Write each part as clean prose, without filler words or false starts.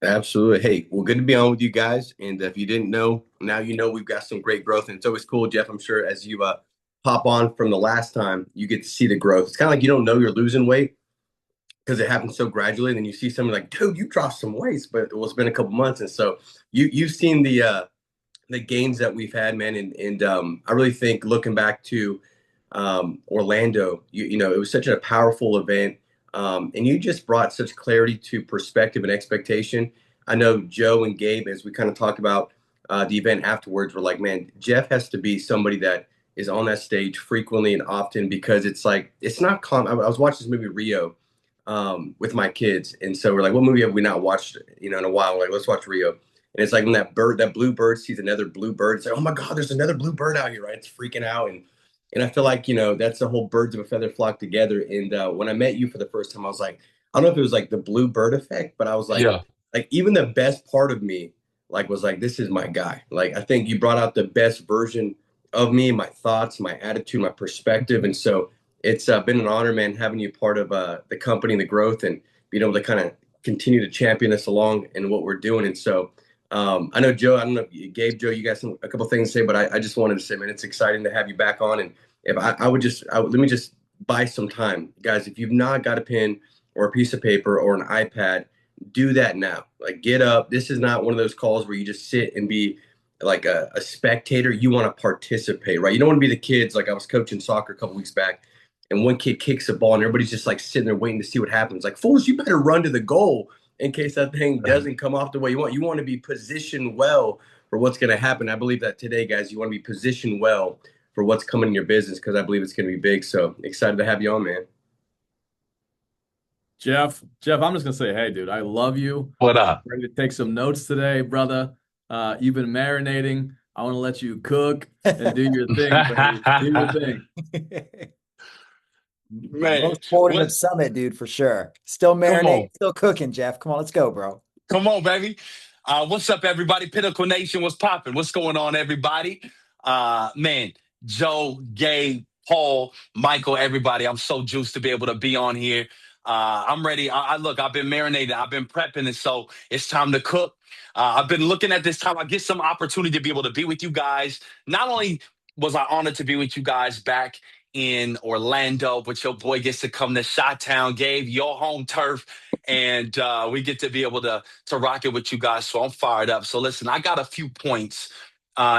Absolutely. Hey, well, good to be on with you guys. And if you didn't know, now you know we've got some great growth. And it's always cool, Jeff. I'm sure as you pop on from the last time, you get to see the growth. It's kind of like you don't know you're losing weight because it happens so gradually. And then you see someone like, dude, you dropped some weight, but well, it's been a couple months. And so you've seen the gains that we've had, man. And I really think looking back to Orlando, you know, it was such a powerful event. And you just brought such clarity to perspective and expectation. I know Joe and Gabe, as we kind of talked about the event afterwards, were like, man, Jeff has to be somebody that is on that stage frequently and often because it's like, it's not common. I was watching this movie Rio with my kids. And so we're like, what movie have we not watched, you know, in a while? We're like, let's watch Rio. And it's like when that blue bird sees another blue bird, it's like, oh my God, there's another blue bird out here, right? It's freaking out. And I feel like, you know, that's the whole birds of a feather flock together. And when I met you for the first time, I was like, I don't know if it was like the blue bird effect, but I was Yeah. like even the best part of me, like, was like, this is my guy. Like, I think you brought out the best version of me, my thoughts, my attitude, my perspective. And so it's been an honor, man, having you part of the company and the growth and being able to kind of continue to champion us along in what we're doing. And so, I know Joe, I don't know if Gabe, Joe, you got a couple things to say, but I just wanted to say, man, it's exciting to have you back on. And if let me just buy some time, guys. If you've not got a pen or a piece of paper or an iPad, do that now. Like, get up. This is not one of those calls where you just sit and be like a spectator. You want to participate, right? You don't want to be the kids. Like, I was coaching soccer a couple weeks back, and one kid kicks a ball, and everybody's just like sitting there waiting to see what happens. Like, fools, you better run to the goal in case that thing doesn't come off the way you want. You want to be positioned well for what's going to happen. I believe that today, guys, you want to be positioned well for what's coming in your business because I believe it's going to be big. So excited to have you on, man. Jeff, I'm just gonna say, hey, dude, I love you. What up? Ready to take some notes today, brother. You've been marinating. I want to let you cook and do your thing, baby. Do your thing. Man, Most important what? of Summit, dude, for sure. Still Come marinating, on. still cooking, Jeff. Come on, let's go, bro. Come on, baby. What's up, everybody? Pinnacle Nation, what's popping? What's going on, everybody? Man, Joe, Gabe, Paul, Michael, everybody. I'm so juiced to be able to be on here. I'm ready. Look, I've been marinating, I've been prepping, and so it's time to cook. I've been looking at this time. I get some opportunity to be able to be with you guys. Not only was I honored to be with you guys back in Orlando, but your boy gets to come to Chi-Town, Gabe, your home turf, and we get to be able to rock it with you guys. So I'm fired up. So listen, I got a few points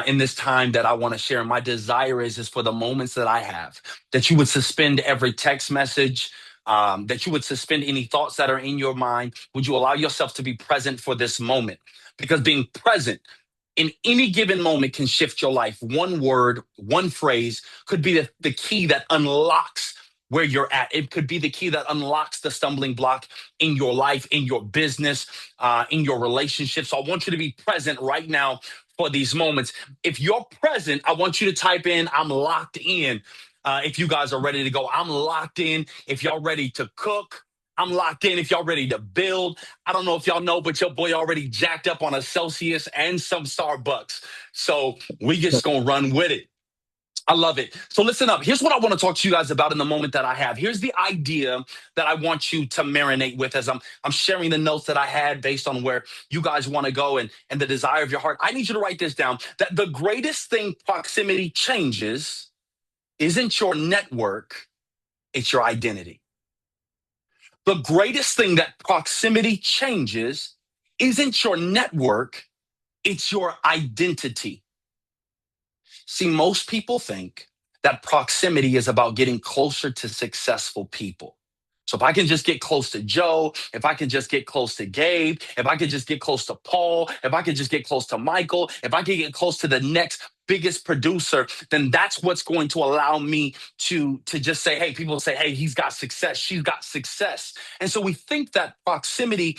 in this time that I want to share. My desire is for the moments that I have, that you would suspend every text message, that you would suspend any thoughts that are in your mind. Would you allow yourself to be present for this moment? Because being present in any given moment can shift your life. One word, one phrase could be the key that unlocks where you're at. It could be the key that unlocks the stumbling block in your life, in your business, in your relationship. So I want you to be present right now for these moments. If you're present, I want you to type in, I'm locked in. If you guys are ready to go, I'm locked in. If y'all ready to cook, I'm locked in. If y'all ready to build, I don't know if y'all know, but your boy already jacked up on a Celsius and some Starbucks. So we just gonna run with it. I love it. So listen up. Here's what I want to talk to you guys about in the moment that I have. Here's the idea that I want you to marinate with as I'm sharing the notes that I had based on where you guys want to go and the desire of your heart. I need you to write this down. That the greatest thing proximity changes isn't your network, it's your identity. The greatest thing that proximity changes isn't your network, it's your identity. See, most people think that proximity is about getting closer to successful people. So if I can just get close to Joe, if I can just get close to Gabe, if I can just get close to Paul, if I can just get close to Michael, if I can get close to the next biggest producer, then that's what's going to allow me to just say, hey, people say, hey, he's got success, she's got success. And so we think that proximity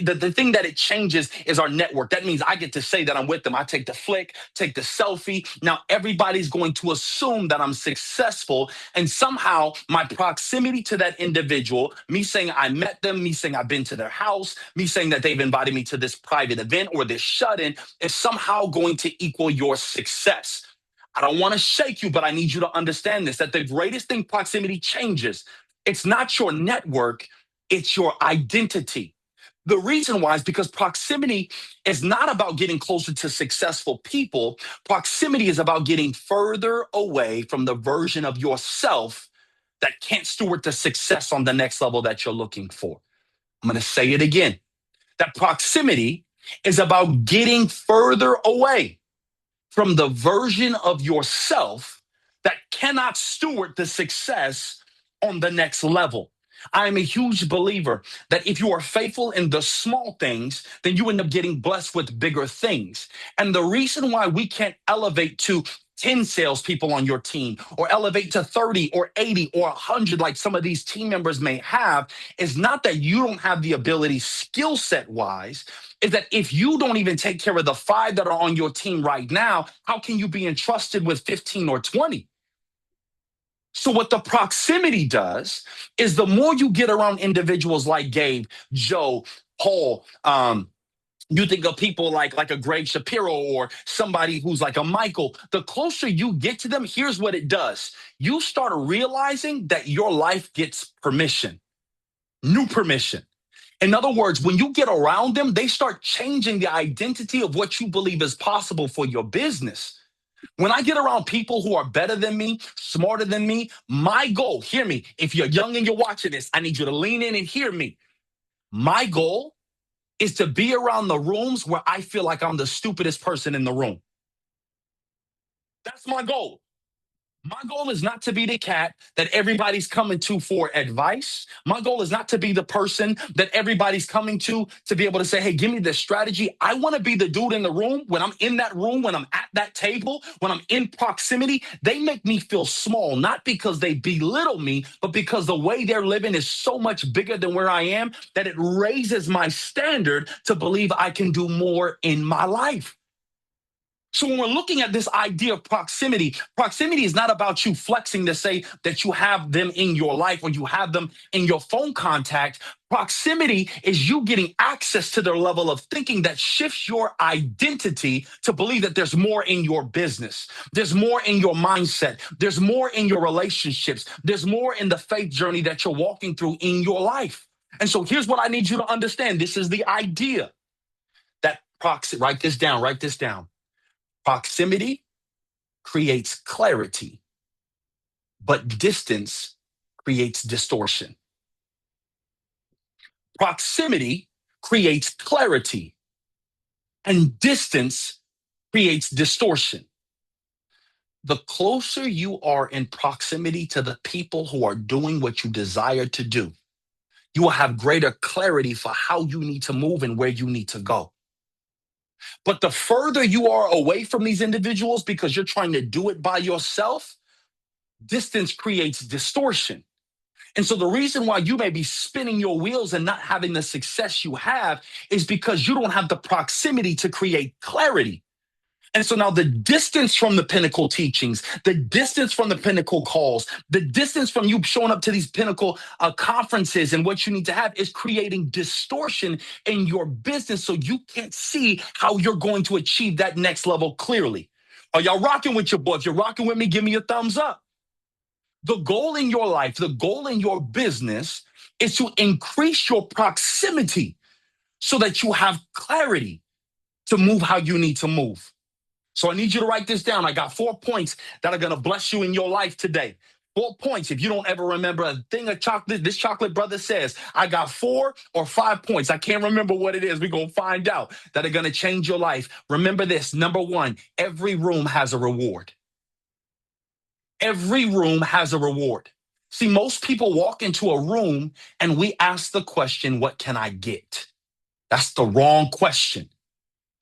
the thing that it changes is our network. That means I get to say that I'm with them. I take the flick, take the selfie. Now everybody's going to assume that I'm successful. And somehow my proximity to that individual, me saying I met them, me saying I've been to their house, me saying that they've invited me to this private event or this shut-in is somehow going to equal your success. I don't want to shake you, but I need you to understand this, that the greatest thing proximity changes, it's not your network, it's your identity. The reason why is because proximity is not about getting closer to successful people. Proximity is about getting further away from the version of yourself that can't steward the success on the next level that you're looking for. I'm going to say it again. That proximity is about getting further away from the version of yourself that cannot steward the success on the next level. I am a huge believer that if you are faithful in the small things, then you end up getting blessed with bigger things. And the reason why we can't elevate to 10 salespeople on your team or elevate to 30 or 80 or 100 like some of these team members may have is not that you don't have the ability skill set wise, is that if you don't even take care of the 5 that are on your team right now, how can you be entrusted with 15 or 20? So what the proximity does is the more you get around individuals like Gabe, Joe, Paul, you think of people like a Greg Shapiro or somebody who's like a Michael, the closer you get to them, here's what it does. You start realizing that your life gets permission, new permission. In other words, when you get around them, they start changing the identity of what you believe is possible for your business. When I get around people who are better than me, smarter than me, my goal, hear me, if you're young and you're watching this, I need you to lean in and hear me. My goal is to be around the rooms where I feel like I'm the stupidest person in the room. That's my goal. My goal is not to be the cat that everybody's coming to for advice. My goal is not to be the person that everybody's coming to be able to say, hey, give me this strategy. I want to be the dude in the room. When I'm in that room, when I'm at that table, when I'm in proximity, they make me feel small, not because they belittle me, but because the way they're living is so much bigger than where I am that it raises my standard to believe I can do more in my life. So when we're looking at this idea of proximity, proximity is not about you flexing to say that you have them in your life or you have them in your phone contact. Proximity is you getting access to their level of thinking that shifts your identity to believe that there's more in your business. There's more in your mindset. There's more in your relationships. There's more in the faith journey that you're walking through in your life. And so here's what I need you to understand. This is the idea that write this down, write this down. Proximity creates clarity, but distance creates distortion. Proximity creates clarity, and distance creates distortion. The closer you are in proximity to the people who are doing what you desire to do, you will have greater clarity for how you need to move and where you need to go. But the further you are away from these individuals because you're trying to do it by yourself, distance creates distortion. And so the reason why you may be spinning your wheels and not having the success you have is because you don't have the proximity to create clarity. And so now the distance from the Pinnacle teachings, the distance from the Pinnacle calls, the distance from you showing up to these Pinnacle conferences and what you need to have is creating distortion in your business so you can't see how you're going to achieve that next level clearly. Are y'all rocking with your boy? If you're rocking with me, give me a thumbs up. The goal in your life, the goal in your business is to increase your proximity so that you have clarity to move how you need to move. So I need you to write this down. I got 4 points that are going to bless you in your life today. 4 points. If you don't ever remember a thing of chocolate, this chocolate brother says, I got 4 or 5 points. I can't remember what it is. We're going to find out that are going to change your life. Remember this. Number 1, every room has a reward. Every room has a reward. See, most people walk into a room and we ask the question, what can I get? That's the wrong question.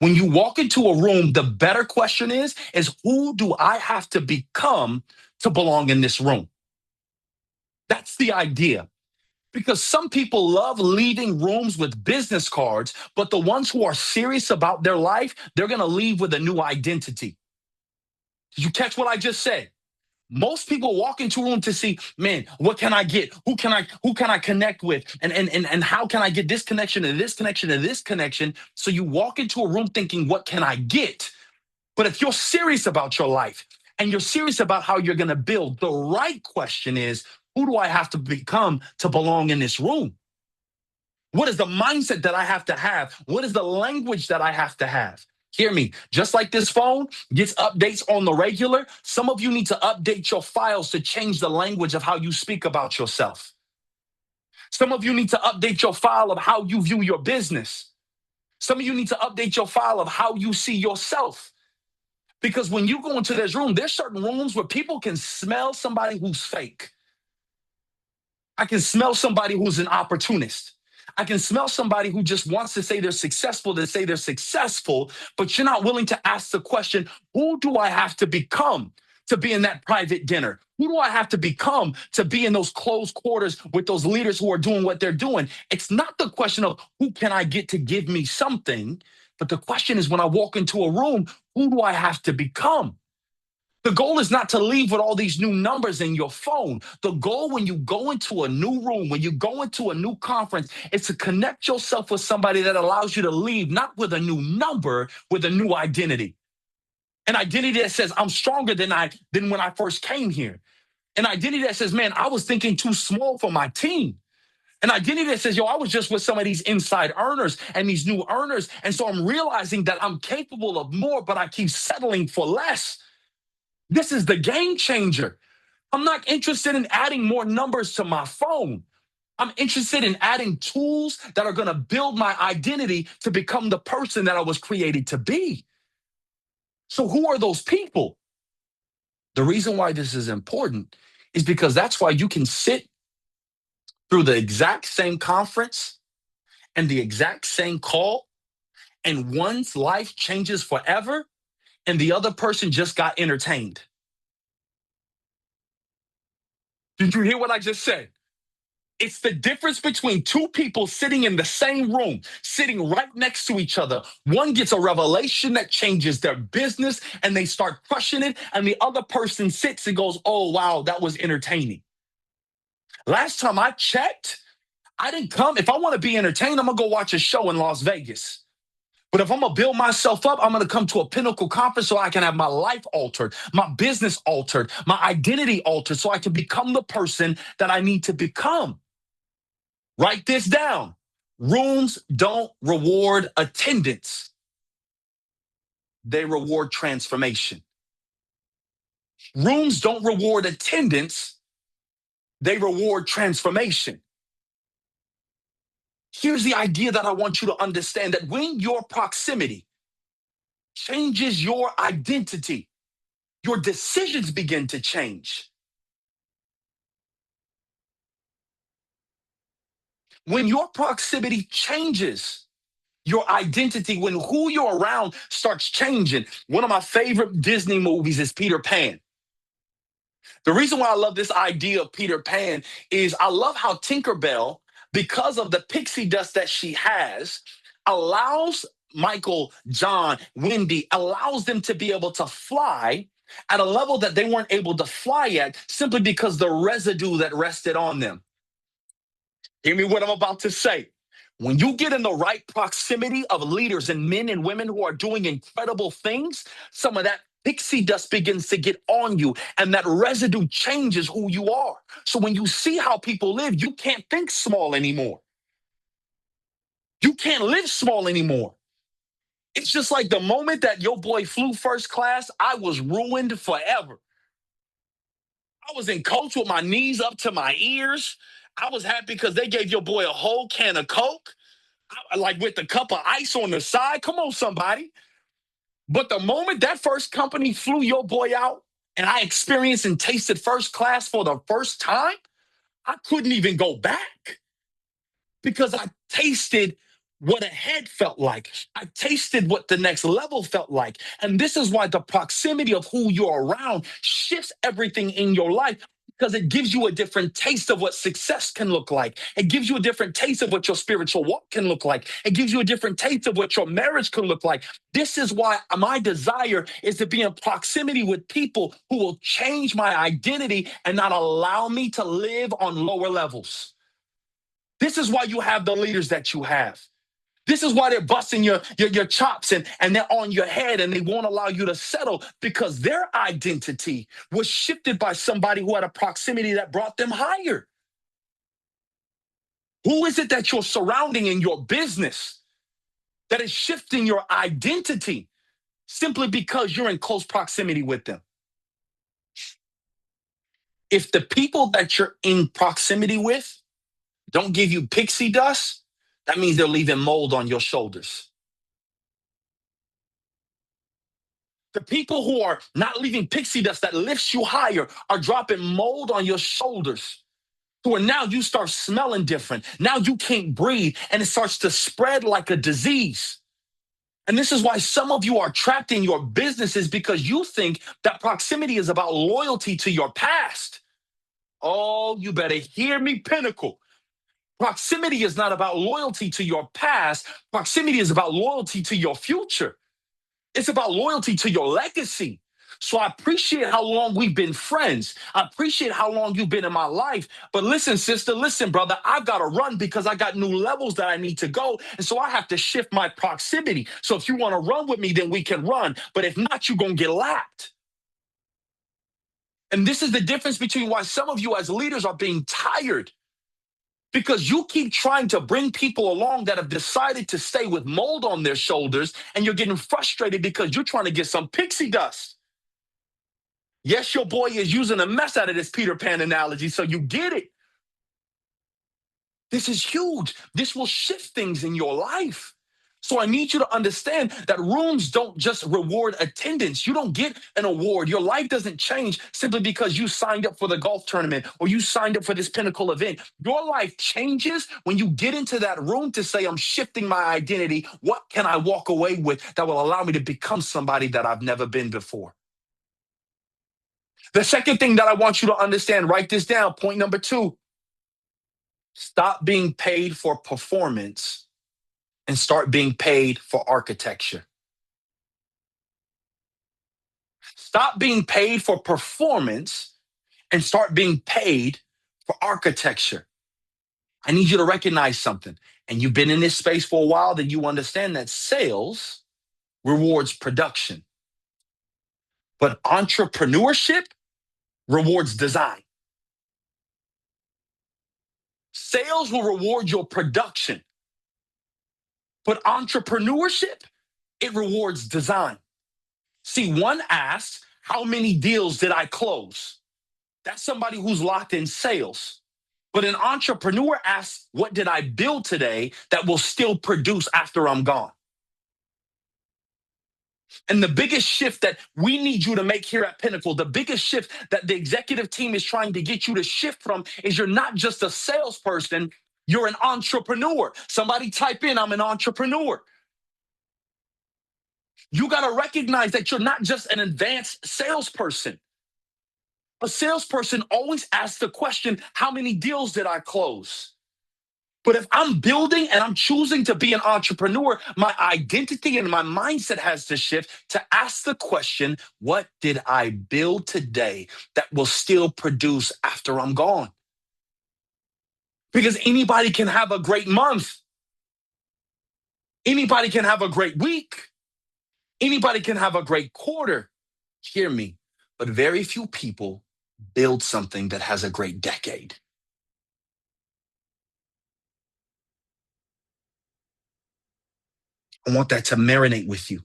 When you walk into a room, the better question is who do I have to become to belong in this room? That's the idea. Because some people love leaving rooms with business cards, but the ones who are serious about their life, they're going to leave with a new identity. Did you catch what I just said? Most people walk into a room to see, man, what can I get? Who can I connect with? And how can I get this connection and this connection and this connection? So you walk into a room thinking, what can I get? But if you're serious about your life and you're serious about how you're going to build, the right question is, who do I have to become to belong in this room? What is the mindset that I have to have? What is the language that I have to have? Hear me. Just like this phone gets updates on the regular, some of you need to update your files to change the language of how you speak about yourself. Some of you need to update your file of how you view your business. Some of you need to update your file of how you see yourself. Because when you go into this room, there's certain rooms where people can smell somebody who's fake. I can smell somebody who's an opportunist. I can smell somebody who just wants to say they're successful, but you're not willing to ask the question, who do I have to become to be in that private dinner? Who do I have to become to be in those closed quarters with those leaders who are doing what they're doing? It's not the question of who can I get to give me something, but the question is when I walk into a room, who do I have to become? The goal is not to leave with all these new numbers in your phone. The goal when you go into a new room, when you go into a new conference, is to connect yourself with somebody that allows you to leave, not with a new number, with a new identity. An identity that says, I'm stronger than when I first came here. An identity that says, man, I was thinking too small for my team. An identity that says, yo, I was just with some of these inside earners and these new earners. And so I'm realizing that I'm capable of more, but I keep settling for less. This is the game changer. I'm not interested in adding more numbers to my phone. I'm interested in adding tools that are going to build my identity to become the person that I was created to be. So who are those people? The reason why this is important is because that's why you can sit through the exact same conference and the exact same call, and one's life changes forever, and the other person just got entertained. Did you hear what I just said? It's the difference between two people sitting in the same room, sitting right next to each other. One gets a revelation that changes their business and they start crushing it. And the other person sits and goes, oh, wow, that was entertaining. Last time I checked, I didn't come. If I want to be entertained, I'm going to go watch a show in Las Vegas. But if I'm going to build myself up, I'm going to come to a Pinnacle conference so I can have my life altered, my business altered, my identity altered, so I can become the person that I need to become. Write this down. Rooms don't reward attendance. They reward transformation. Rooms don't reward attendance. They reward transformation. Here's the idea that I want you to understand, that when your proximity changes your identity, your decisions begin to change. When your proximity changes your identity, when who you're around starts changing. One of my favorite Disney movies is Peter Pan. The reason why I love this idea of Peter Pan is I love how Tinkerbell, because of the pixie dust that she has, allows Michael, John, Wendy, allows them to be able to fly at a level that they weren't able to fly at simply because the residue that rested on them. Hear me what I'm about to say. When you get in the right proximity of leaders and men and women who are doing incredible things, some of that pixie dust begins to get on you, and that residue changes who you are. So when you see how people live, you can't think small anymore. You can't live small anymore. It's just like the moment that your boy flew first class, I was ruined forever. I was in coach with my knees up to my ears. I was happy because they gave your boy a whole can of Coke, like with the cup of ice on the side. Come on, somebody. But the moment that first company flew your boy out and I experienced and tasted first class for the first time, I couldn't even go back because I tasted what a head felt like. I tasted what the next level felt like. And this is why the proximity of who you're around shifts everything in your life, because it gives you a different taste of what success can look like. It gives you a different taste of what your spiritual walk can look like. It gives you a different taste of what your marriage can look like. This is why my desire is to be in proximity with people who will change my identity and not allow me to live on lower levels. This is why you have the leaders that you have. This is why they're busting your chops and they're on your head and they won't allow you to settle, because their identity was shifted by somebody who had a proximity that brought them higher. Who is it that you're surrounding in your business that is shifting your identity simply because you're in close proximity with them? If the people that you're in proximity with don't give you pixie dust, that means they're leaving mold on your shoulders. The people who are not leaving pixie dust that lifts you higher are dropping mold on your shoulders. So now you start smelling different. Now you can't breathe and it starts to spread like a disease. And this is why some of you are trapped in your businesses because you think that proximity is about loyalty to your past. Oh, you better hear me, Pinnacle. Proximity is not about loyalty to your past. Proximity is about loyalty to your future. It's about loyalty to your legacy. So I appreciate how long we've been friends. I appreciate how long you've been in my life. But listen, sister, listen, brother, I've got to run because I got new levels that I need to go. And so I have to shift my proximity. So if you want to run with me, then we can run. But if not, you're going to get lapped. And this is the difference between why some of you as leaders are being tired. Because you keep trying to bring people along that have decided to stay with mold on their shoulders, and you're getting frustrated because you're trying to get some pixie dust. Yes, your boy is using a mess out of this Peter Pan analogy, so you get it. This is huge. This will shift things in your life. So I need you to understand that rooms don't just reward attendance. You don't get an award. Your life doesn't change simply because you signed up for the golf tournament or you signed up for this Pinnacle event. Your life changes when you get into that room to say, I'm shifting my identity. What can I walk away with that will allow me to become somebody that I've never been before? The second thing that I want you to understand, write this down. Point number 2, stop being paid for performance and start being paid for architecture. Stop being paid for performance and start being paid for architecture. I need you to recognize something. And you've been in this space for a while, then you understand that sales rewards production. But entrepreneurship rewards design. Sales will reward your production. But entrepreneurship, it rewards design. See, one asks, how many deals did I close? That's somebody who's locked in sales. But an entrepreneur asks, what did I build today that will still produce after I'm gone? And the biggest shift that we need you to make here at Pinnacle, the biggest shift that the executive team is trying to get you to shift from is you're not just a salesperson, you're an entrepreneur. Somebody type in, I'm an entrepreneur. You got to recognize that you're not just an advanced salesperson. A salesperson always asks the question, how many deals did I close? But if I'm building and I'm choosing to be an entrepreneur, my identity and my mindset has to shift to ask the question, what did I build today that will still produce after I'm gone? Because anybody can have a great month. Anybody can have a great week. Anybody can have a great quarter. Hear me. But very few people build something that has a great decade. I want that to marinate with you.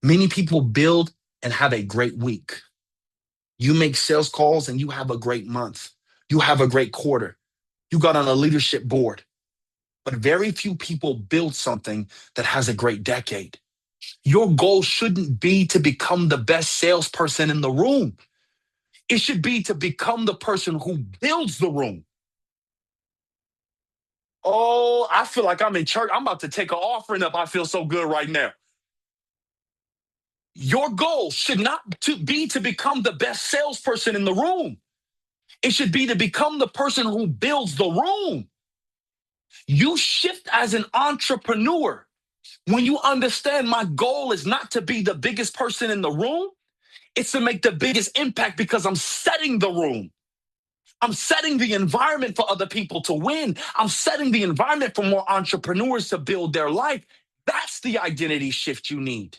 Many people build and have a great week. You make sales calls and you have a great month. You have a great quarter. You got on a leadership board. But very few people build something that has a great decade. Your goal shouldn't be to become the best salesperson in the room. It should be to become the person who builds the room. Oh, I feel like I'm in church. I'm about to take an offering up. I feel so good right now. Your goal should not be to become the best salesperson in the room. It should be to become the person who builds the room. You shift as an entrepreneur when you understand my goal is not to be the biggest person in the room. It's to make the biggest impact because I'm setting the room. I'm setting the environment for other people to win. I'm setting the environment for more entrepreneurs to build their life. That's the identity shift you need.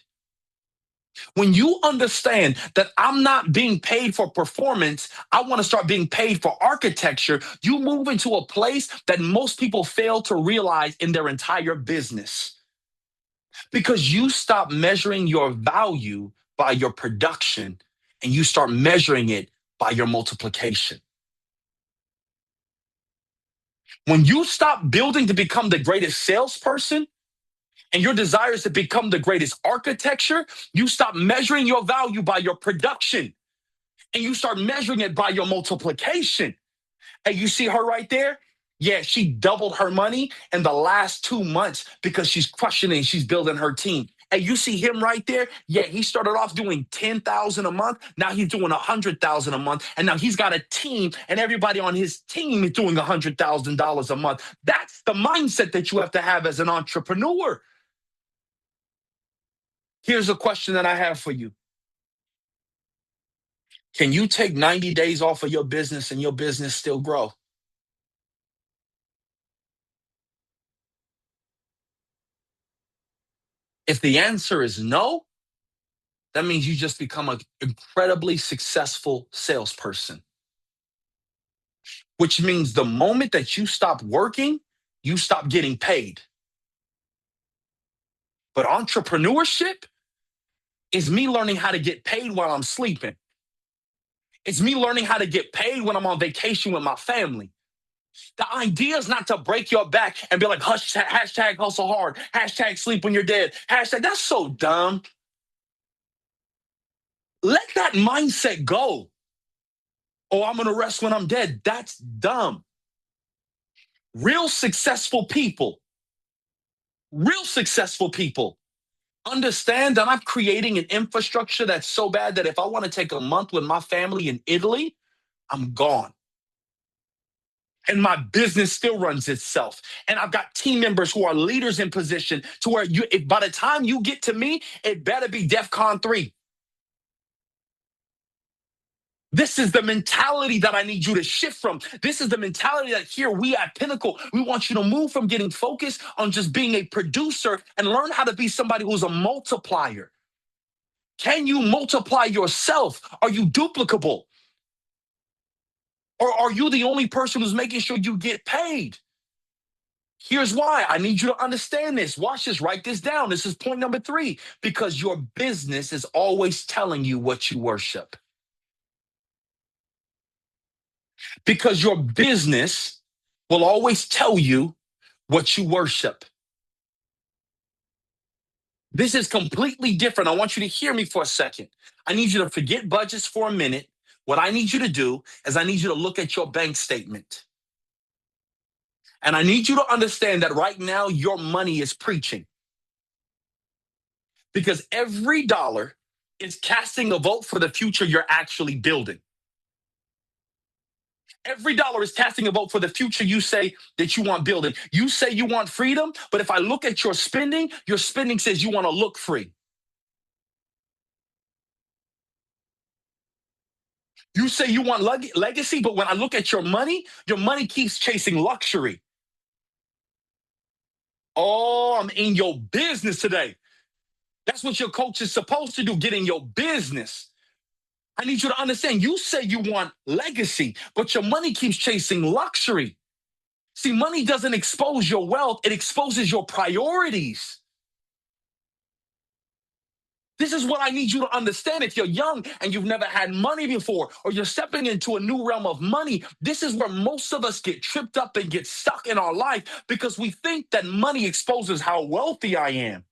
When you understand that I'm not being paid for performance, I want to start being paid for architecture, you move into a place that most people fail to realize in their entire business. Because you stop measuring your value by your production and you start measuring it by your multiplication. When you stop building to become the greatest salesperson, and your desire is to become the greatest architecture, you stop measuring your value by your production and you start measuring it by your multiplication. And you see her right there? Yeah, she doubled her money in the last 2 months because she's crushing it and she's building her team. And you see him right there? Yeah, he started off doing 10,000 a month. Now he's doing 100,000 a month. And now he's got a team and everybody on his team is doing $100,000 a month. That's the mindset that you have to have as an entrepreneur. Here's a question that I have for you. Can you take 90 days off of your business and your business still grow? If the answer is no, that means you just become an incredibly successful salesperson, which means the moment that you stop working, you stop getting paid. But entrepreneurship is me learning how to get paid while I'm sleeping. It's me learning how to get paid when I'm on vacation with my family. The idea is not to break your back and be like, hashtag hustle hard, hashtag sleep when you're dead, hashtag, that's so dumb. Let that mindset go. Oh, I'm going to rest when I'm dead. That's dumb. Real successful people understand that I'm creating an infrastructure that's so bad that if I want to take a month with my family in Italy, I'm gone. And my business still runs itself. And I've got team members who are leaders in position to where if by the time you get to me, it better be DEFCON 3. This is the mentality that I need you to shift from. This is the mentality that here we at Pinnacle, we want you to move from getting focused on just being a producer and learn how to be somebody who's a multiplier. Can you multiply yourself? Are you duplicable? Or are you the only person who's making sure you get paid? Here's why. I need you to understand this. Watch this. Write this down. This is point number 3. Because your business is always telling you what you worship. Because your business will always tell you what you worship. This is completely different. I want you to hear me for a second. I need you to forget budgets for a minute. What I need you to do is I need you to look at your bank statement. And I need you to understand that right now your money is preaching. Because every dollar is casting a vote for the future you're actually building. Every dollar is casting a vote for the future you say that you want building. You say you want freedom, but if I look at your spending says you want to look free. You say you want legacy, but when I look at your money keeps chasing luxury. Oh, I'm in your business today. That's what your coach is supposed to do, get in your business. I need you to understand, you say you want legacy, but your money keeps chasing luxury. See, money doesn't expose your wealth, it exposes your priorities. This is what I need you to understand. If you're young and you've never had money before, or you're stepping into a new realm of money, this is where most of us get tripped up and get stuck in our life because we think that money exposes how wealthy I am.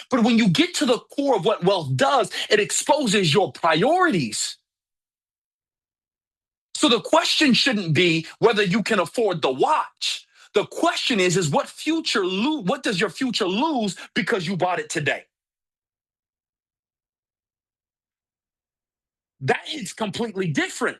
But when you get to the core of what wealth does, it exposes your priorities. So the question shouldn't be whether you can afford the watch. The question is what does your future lose because you bought it today? That is completely different.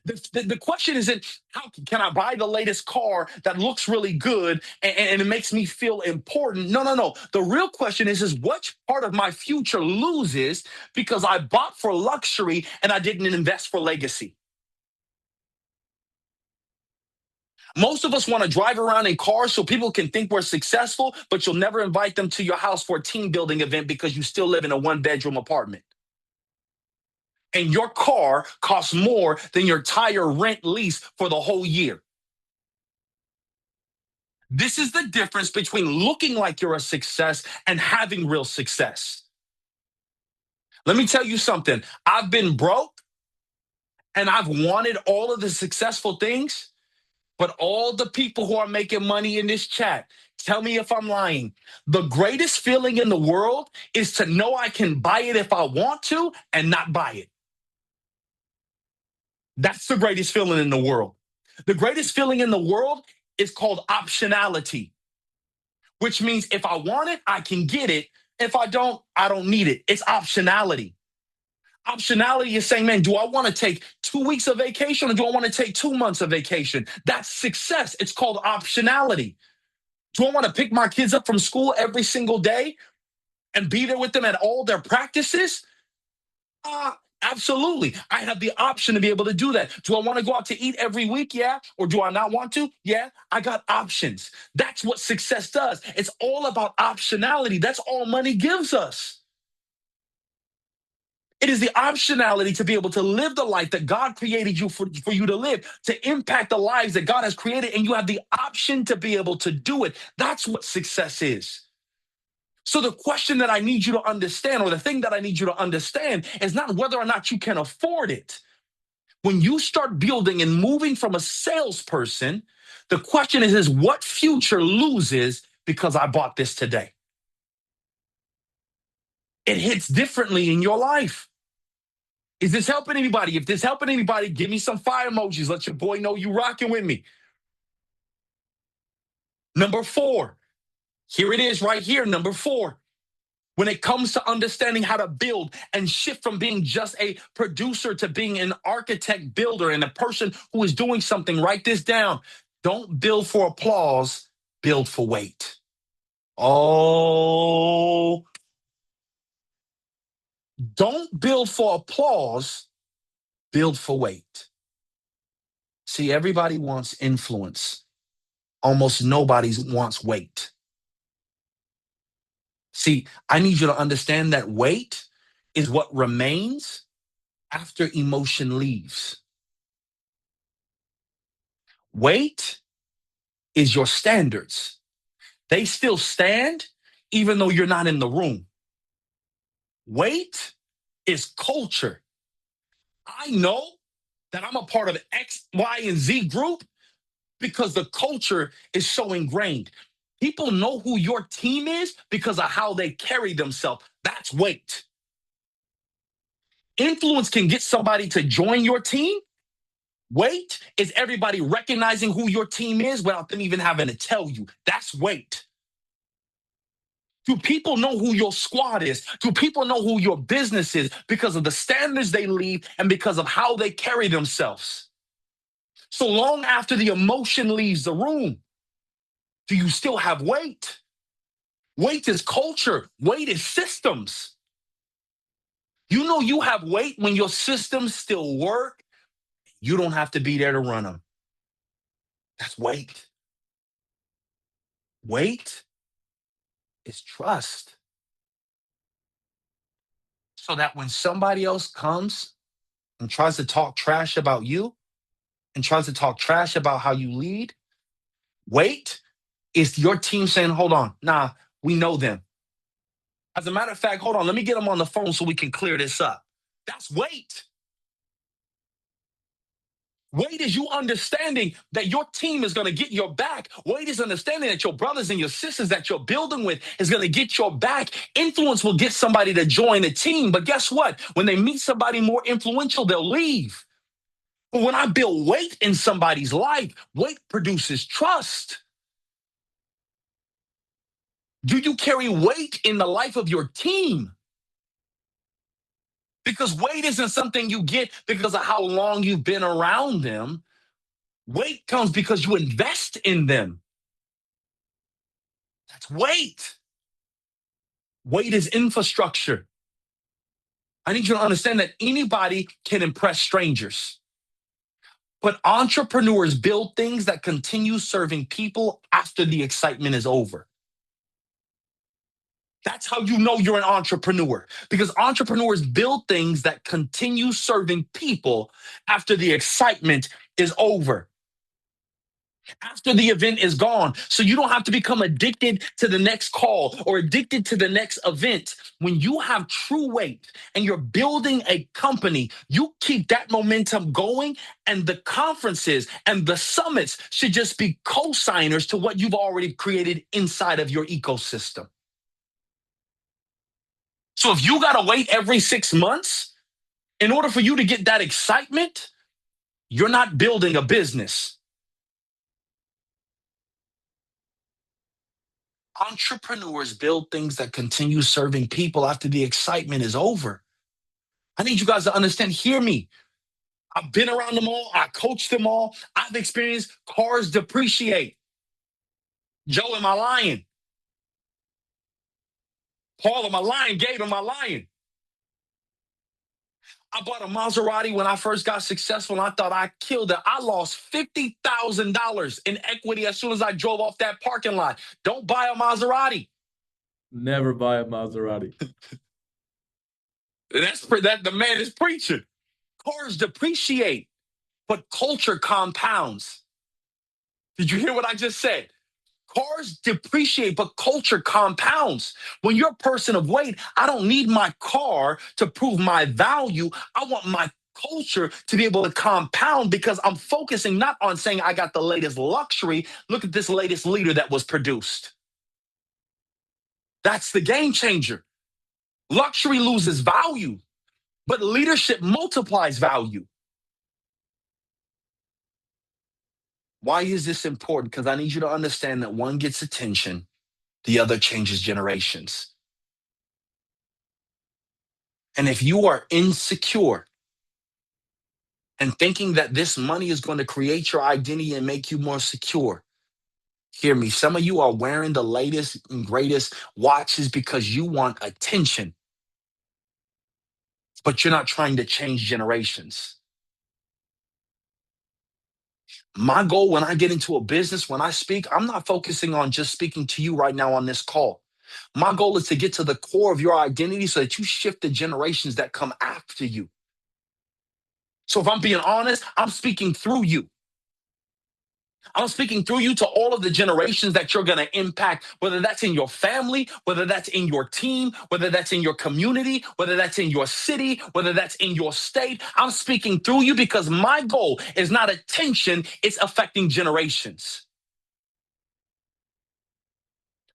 The question isn't how can I buy the latest car that looks really good and it makes me feel important. No. The real question is which part of my future loses because I bought for luxury and I didn't invest for legacy. Most of us want to drive around in cars so people can think we're successful, but you'll never invite them to your house for a team building event because you still live in a one-bedroom apartment. And your car costs more than your tire rent lease for the whole year. This is the difference between looking like you're a success and having real success. Let me tell you something. I've been broke and I've wanted all of the successful things, but all the people who are making money in this chat, tell me if I'm lying. The greatest feeling in the world is to know I can buy it if I want to and not buy it. That's the greatest feeling in the world. The greatest feeling in the world is called optionality, which means if I want it, I can get it. If I don't need it. It's optionality. Optionality is saying, man, do I want to take 2 weeks of vacation or do I want to take 2 months of vacation? That's success. It's called optionality. Do I want to pick my kids up from school every single day and be there with them at all their practices? Absolutely. I have the option to be able to do that. Do I want to go out to eat every week? Yeah. Or do I not want to? Yeah. I got options. That's what success does. It's all about optionality. That's all money gives us. It is the optionality to be able to live the life that God created you for you to live, to impact the lives that God has created, and you have the option to be able to do it. That's what success is. So the question that I need you to understand, or the thing that I need you to understand, is not whether or not you can afford it. When you start building and moving from a salesperson, the question is what future loses because I bought this today? It hits differently in your life. Is this helping anybody? If this helping anybody, give me some fire emojis. Let your boy know you rocking with me. Number 4. Here it is right here. Number 4. When it comes to understanding how to build and shift from being just a producer to being an architect builder and a person who is doing something, write this down. Don't build for applause, build for weight. Oh, don't build for applause, build for weight. See, everybody wants influence. Almost nobody wants weight. See, I need you to understand that weight is what remains after emotion leaves. Weight is your standards. They still stand even though you're not in the room. Weight is culture. I know that I'm a part of X, Y, and Z group because the culture is so ingrained. People know who your team is because of how they carry themselves. That's weight. Influence can get somebody to join your team. Weight is everybody recognizing who your team is without them even having to tell you. That's weight. Do people know who your squad is? Do people know who your business is because of the standards they leave and because of how they carry themselves? So long after the emotion leaves the room, do you still have weight? Weight is culture. Weight is systems. You know you have weight when your systems still work. You don't have to be there to run them. That's weight. Weight is trust. So that when somebody else comes and tries to talk trash about you and tries to talk trash about how you lead, weight is your team saying, hold on, nah, we know them. As a matter of fact, hold on, let me get them on the phone so we can clear this up. That's weight. Weight is you understanding that your team is going to get your back. Weight is understanding that your brothers and your sisters that you're building with is going to get your back. Influence will get somebody to join the team. But guess what? When they meet somebody more influential, they'll leave. But when I build weight in somebody's life, weight produces trust. Do you carry weight in the life of your team? Because weight isn't something you get because of how long you've been around them. Weight comes because you invest in them. That's weight. Weight is infrastructure. I need you to understand that anybody can impress strangers. But entrepreneurs build things that continue serving people after the excitement is over. That's how you know you're an entrepreneur, because entrepreneurs build things that continue serving people after the excitement is over, after the event is gone. So you don't have to become addicted to the next call or addicted to the next event. When you have true weight and you're building a company, you keep that momentum going, and the conferences and the summits should just be co-signers to what you've already created inside of your ecosystem. So if you got to wait every 6 months in order for you to get that excitement, you're not building a business. Entrepreneurs build things that continue serving people after the excitement is over. I need you guys to understand, hear me. I've been around them all. I coached them all. I've experienced cars depreciate. Joe, am I lying? Paul, am I lying? Gabe, am I lying? I bought a Maserati when I first got successful, and I thought I killed it. I lost $50,000 in equity as soon as I drove off that parking lot. Don't buy a Maserati. Never buy a Maserati. That the man is preaching. Cars depreciate, but culture compounds. Did you hear what I just said? Cars depreciate, but culture compounds. When you're a person of weight, I don't need my car to prove my value. I want my culture to be able to compound, because I'm focusing not on saying I got the latest luxury. Look at this latest leader that was produced. That's the game changer. Luxury loses value, but leadership multiplies value. Why is this important? Because I need you to understand that one gets attention, the other changes generations. And if you are insecure and thinking that this money is going to create your identity and make you more secure, hear me. Some of you are wearing the latest and greatest watches because you want attention, but you're not trying to change generations. My goal when I get into a business, when I speak, I'm not focusing on just speaking to you right now on this call. My goal is to get to the core of your identity so that you shift the generations that come after you. So if I'm being honest, I'm speaking through you. I'm speaking through you to all of the generations that you're going to impact, whether that's in your family, whether that's in your team, whether that's in your community, whether that's in your city, whether that's in your state. I'm speaking through you because my goal is not attention, it's affecting generations.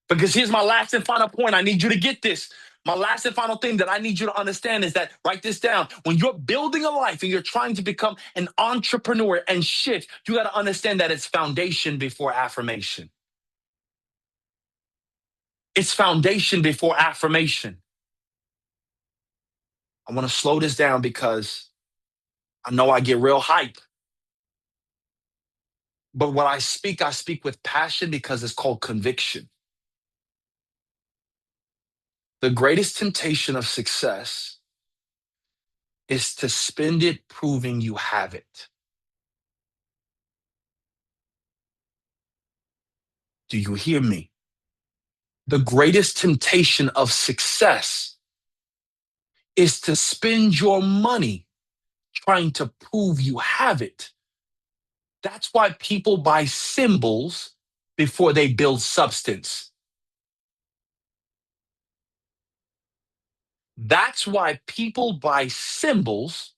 Because here's my last and final point. I need you to get this. My last and final thing that I need you to understand is that, write this down. When you're building a life and you're trying to become an entrepreneur and shift, you got to understand that it's foundation before affirmation. It's foundation before affirmation. I want to slow this down because I know I get real hype. But when I speak with passion because it's called conviction. The greatest temptation of success is to spend it proving you have it. Do you hear me? The greatest temptation of success is to spend your money trying to prove you have it. That's why people buy symbols before they build substance. That's why people buy symbols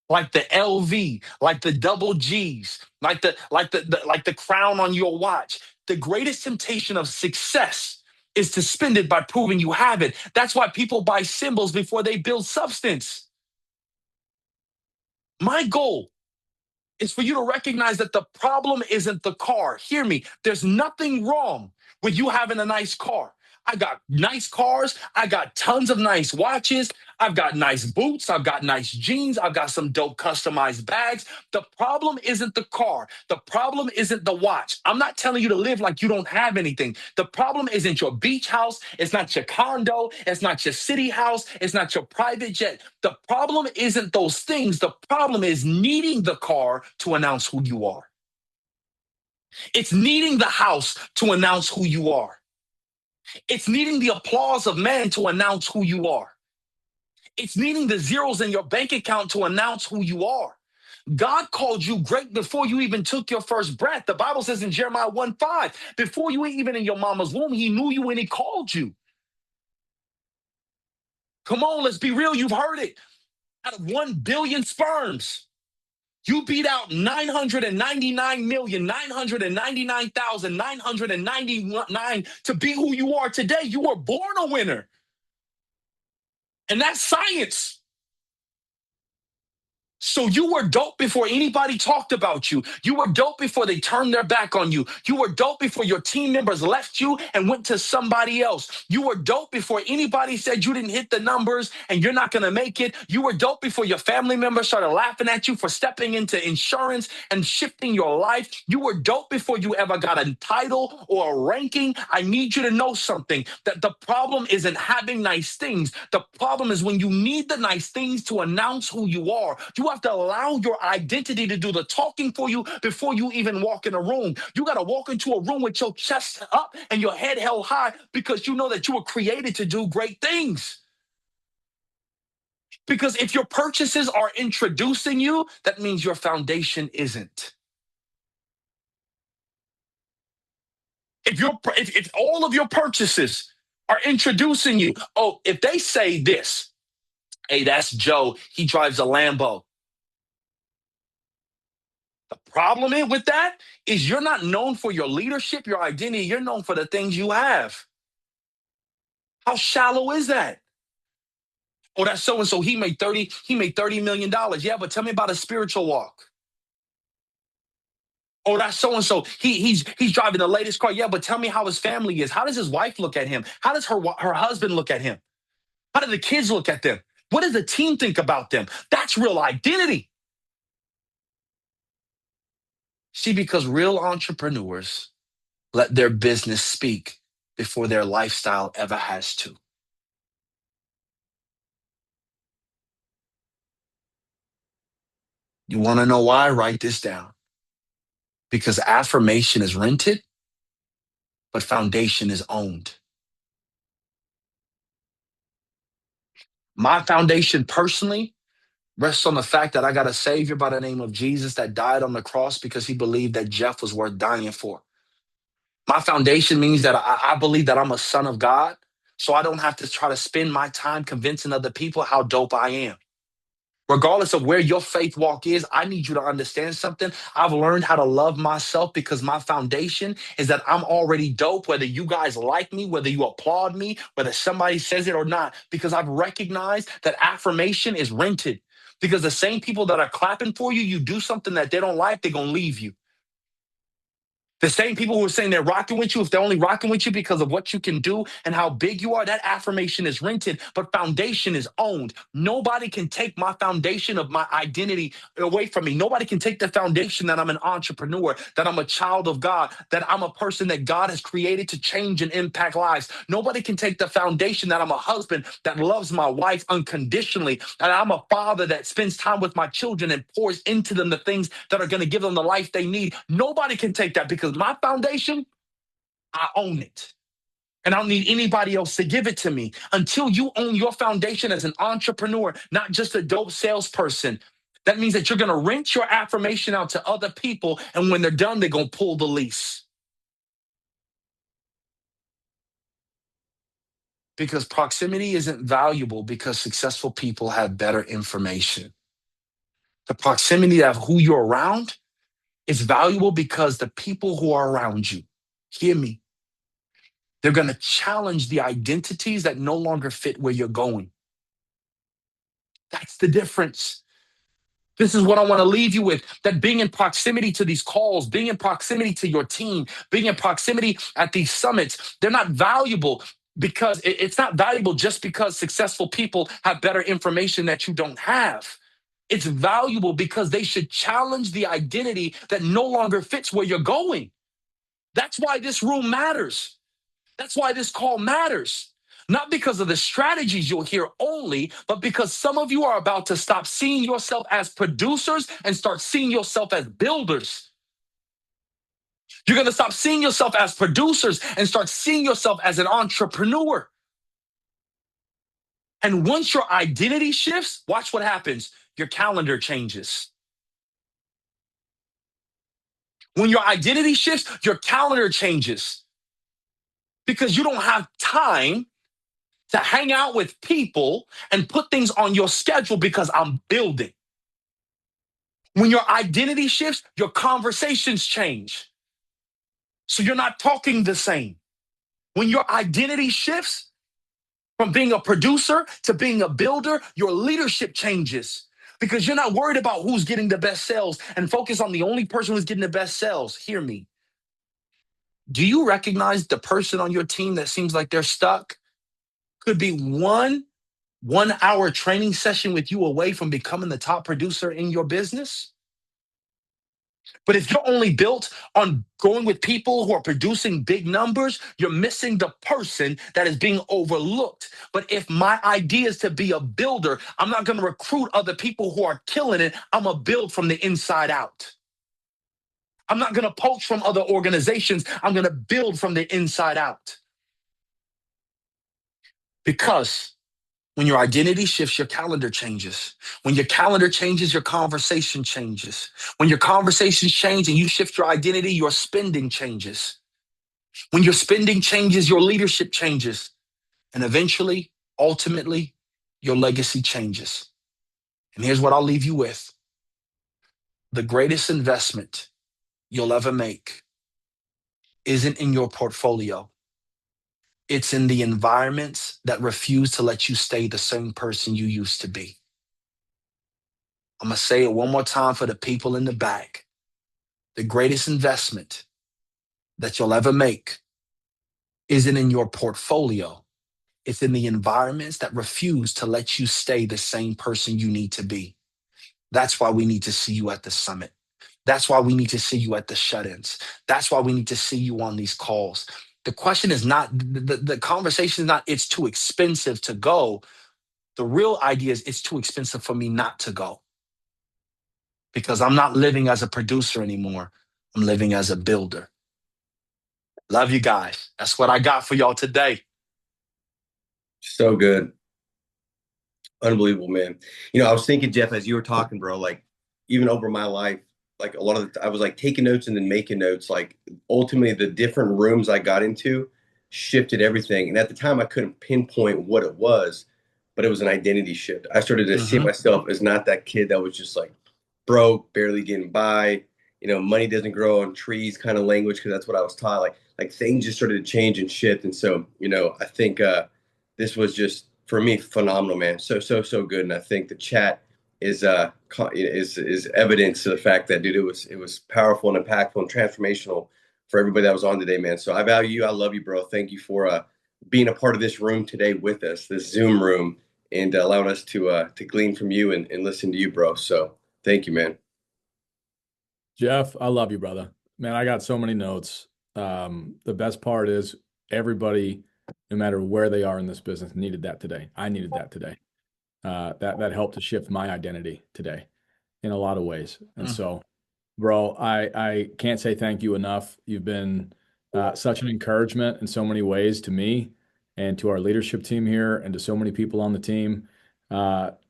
like the LV, like the double G's, like the crown on your watch. The greatest temptation of success is to spend it by proving you have it. That's why people buy symbols before they build substance. My goal is for you to recognize that the problem isn't the car. Hear me. There's nothing wrong with you having a nice car. I got nice cars. I got tons of nice watches. I've got nice boots. I've got nice jeans. I've got some dope customized bags. The problem isn't the car. The problem isn't the watch. I'm not telling you to live like you don't have anything. The problem isn't your beach house. It's not your condo. It's not your city house. It's not your private jet. The problem isn't those things. The problem is needing the car to announce who you are. It's needing the house to announce who you are. It's needing the applause of man to announce who you are. It's needing the zeros in your bank account to announce who you are. God called you great before you even took your first breath. The Bible says in Jeremiah 1:5, before you were even in your mama's womb, he knew you when he called you. Come on, let's be real. You've heard it. Out of 1 billion sperms, you beat out 999,999,999 to be who you are today. You were born a winner. And that's science. So you were dope before anybody talked about you. You were dope before they turned their back on you. You were dope before your team members left you and went to somebody else. You were dope before anybody said you didn't hit the numbers and you're not going to make it. You were dope before your family members started laughing at you for stepping into insurance and shifting your life. You were dope before you ever got a title or a ranking. I need you to know something, that the problem isn't having nice things. The problem is when you need the nice things to announce who you are. You have to allow your identity to do the talking for you before you even walk in a room. You got to walk into a room with your chest up and your head held high because you know that you were created to do great things. Because if your purchases are introducing you, that means your foundation isn't. If all of your purchases are introducing you, oh, if they say this, hey, that's Joe, he drives a Lambo. The problem with that is you're not known for your leadership, your identity. You're known for the things you have. How shallow is that? Oh, that's so-and-so. He made $30 million. Yeah, but tell me about a spiritual walk. Oh, that's so-and-so. He's driving the latest car. Yeah, but tell me how his family is. How does his wife look at him? How does her husband look at him? How do the kids look at them? What does the team think about them? That's real identity. See, because real entrepreneurs let their business speak before their lifestyle ever has to. You want to know why? Write this down. Because affirmation is rented, but foundation is owned. My foundation personally rests on the fact that I got a savior by the name of Jesus that died on the cross because he believed that Jeff was worth dying for. My foundation means that I believe that I'm a son of God, so I don't have to try to spend my time convincing other people how dope I am. Regardless of where your faith walk is, I need you to understand something. I've learned how to love myself because my foundation is that I'm already dope, whether you guys like me, whether you applaud me, whether somebody says it or not, because I've recognized that affirmation is rented. Because the same people that are clapping for you, you do something that they don't like, they're going to leave you. The same people who are saying they're rocking with you, if they're only rocking with you because of what you can do and how big you are, that affirmation is rented, but foundation is owned. Nobody can take my foundation of my identity away from me. Nobody can take the foundation that I'm an entrepreneur, that I'm a child of God, that I'm a person that God has created to change and impact lives. Nobody can take the foundation that I'm a husband that loves my wife unconditionally, and I'm a father that spends time with my children and pours into them the things that are going to give them the life they need. Nobody can take that because my foundation, I own it. And I don't need anybody else to give it to me. Until you own your foundation as an entrepreneur, not just a dope salesperson, that means that you're going to rent your affirmation out to other people. And when they're done, they're going to pull the lease. Because proximity isn't valuable because successful people have better information. The proximity of who you're around is valuable because the people who are around you, hear me, they're going to challenge the identities that no longer fit where you're going. That's the difference. This is what I want to leave you with, that being in proximity to these calls, being in proximity to your team, being in proximity at these summits, they're not valuable because it's not valuable just because successful people have better information that you don't have. It's valuable because they should challenge the identity that no longer fits where you're going. That's why this room matters. That's why this call matters. Not because of the strategies you'll hear only, but because some of you are about to stop seeing yourself as producers and start seeing yourself as builders. You're going to stop seeing yourself as producers and start seeing yourself as an entrepreneur. And once your identity shifts, watch what happens. Your calendar changes. When your identity shifts, your calendar changes because you don't have time to hang out with people and put things on your schedule because I'm building. When your identity shifts, your conversations change. So you're not talking the same. When your identity shifts from being a producer to being a builder, your leadership changes because you're not worried about who's getting the best sales and focus on the only person who's getting the best sales. Hear me. Do you recognize the person on your team that seems like they're stuck? Could be one hour training session with you away from becoming the top producer in your business. But if you're only built on going with people who are producing big numbers, you're missing the person that is being overlooked. But if my idea is to be a builder, I'm not going to recruit other people who are killing it. I'm going to build from the inside out. I'm not going to poach from other organizations. I'm going to build from the inside out. Because when your identity shifts, your calendar changes. When your calendar changes, your conversation changes. When your conversations change and you shift your identity, your spending changes. When your spending changes, your leadership changes. And eventually, ultimately, your legacy changes. And here's what I'll leave you with. The greatest investment you'll ever make isn't in your portfolio. It's in the environments that refuse to let you stay the same person you used to be. I'm going to say it one more time for the people in the back. The greatest investment that you'll ever make isn't in your portfolio. It's in the environments that refuse to let you stay the same person you need to be. That's why we need to see you at the summit. That's why we need to see you at the shut-ins. That's why we need to see you on these calls. The question is not, the conversation is not, it's too expensive to go. The real idea is it's too expensive for me not to go. Because I'm not living as a producer anymore. I'm living as a builder. Love you guys. That's what I got for y'all today. So good. Unbelievable, man. I was thinking, Jeff, as you were talking, bro, like even over my life, like a lot of I was like taking notes and then making notes. Like ultimately the different rooms I got into shifted everything. And at the time I couldn't pinpoint what it was, but it was an identity shift. I started to see myself as not that kid that was just like broke, barely getting by, money doesn't grow on trees kind of language, because that's what I was taught. Like things just started to change and shift. And so, I think this was just for me phenomenal, man. So good. And I think the chat is evidence to the fact that, dude, it was powerful and impactful and transformational for everybody that was on today, man. So I value you. I love you, bro. Thank you for being a part of this room today with us, this Zoom room, and allowing us to glean from you and listen to you, bro. So thank you, man. Jeff, I love you, brother. Man, I got so many notes. The best part is everybody, no matter where they are in this business, needed that today. I needed that today. That helped to shift my identity today in a lot of ways. And so, bro, I can't say thank you enough. You've been such an encouragement in so many ways to me and to our leadership team here and to so many people on the team.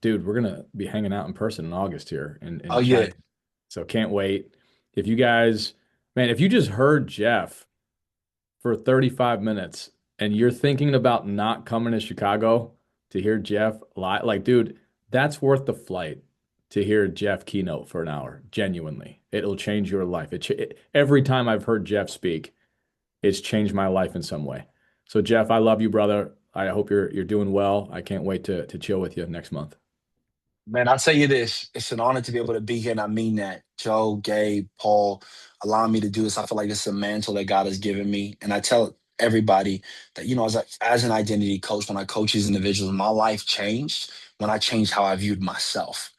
Dude, we're going to be hanging out in person in August here. Oh, yeah. So can't wait. If you guys, man, if you just heard Jeff for 35 minutes and you're thinking about not coming to Chicago to hear Jeff live, like, dude, that's worth the flight to hear Jeff keynote for an hour. Genuinely, it'll change your life. Every time I've heard Jeff speak, it's changed my life in some way. So, Jeff, I love you, brother. I hope you're doing well. I can't wait to chill with you next month. Man, I'll tell you this. It's an honor to be able to be here, and I mean that. Joe, Gabe, Paul, allowing me to do this. I feel like this is a mantle that God has given me. And I tell everybody that, as an identity coach, when I coach these individuals, my life changed when I changed how I viewed myself.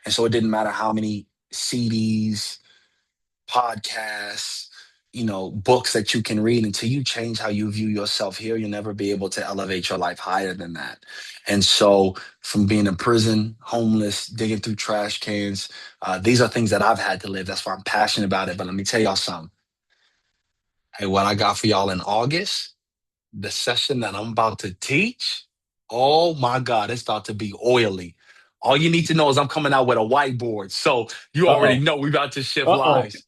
And so it didn't matter how many CDs, podcasts, books that you can read. Until you change how you view yourself here, you'll never be able to elevate your life higher than that. And so from being in prison, homeless, digging through trash cans, these are things that I've had to live. That's why I'm passionate about it. But let me tell y'all something. Hey, what I got for y'all in August, the session that I'm about to teach, oh my God, it's about to be oily. All you need to know is I'm coming out with a whiteboard. So you already Uh-oh. know we're about to shift Uh-oh. lives.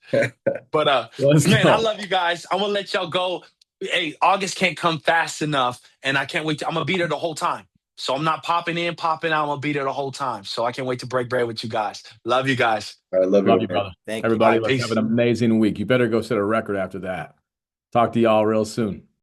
But Let's man, I go. love you guys. I'm gonna let y'all go. Hey, August can't come fast enough, and I can't wait. I'm gonna be there the whole time. So I'm not popping in, popping out. I'm gonna be there the whole time. So I can't wait to break bread with you guys. Love you guys. I love Love you, you, man. brother. Thank you. All Everybody, right, let's have peace. an amazing week. You better go set a record after that. Talk to y'all real soon.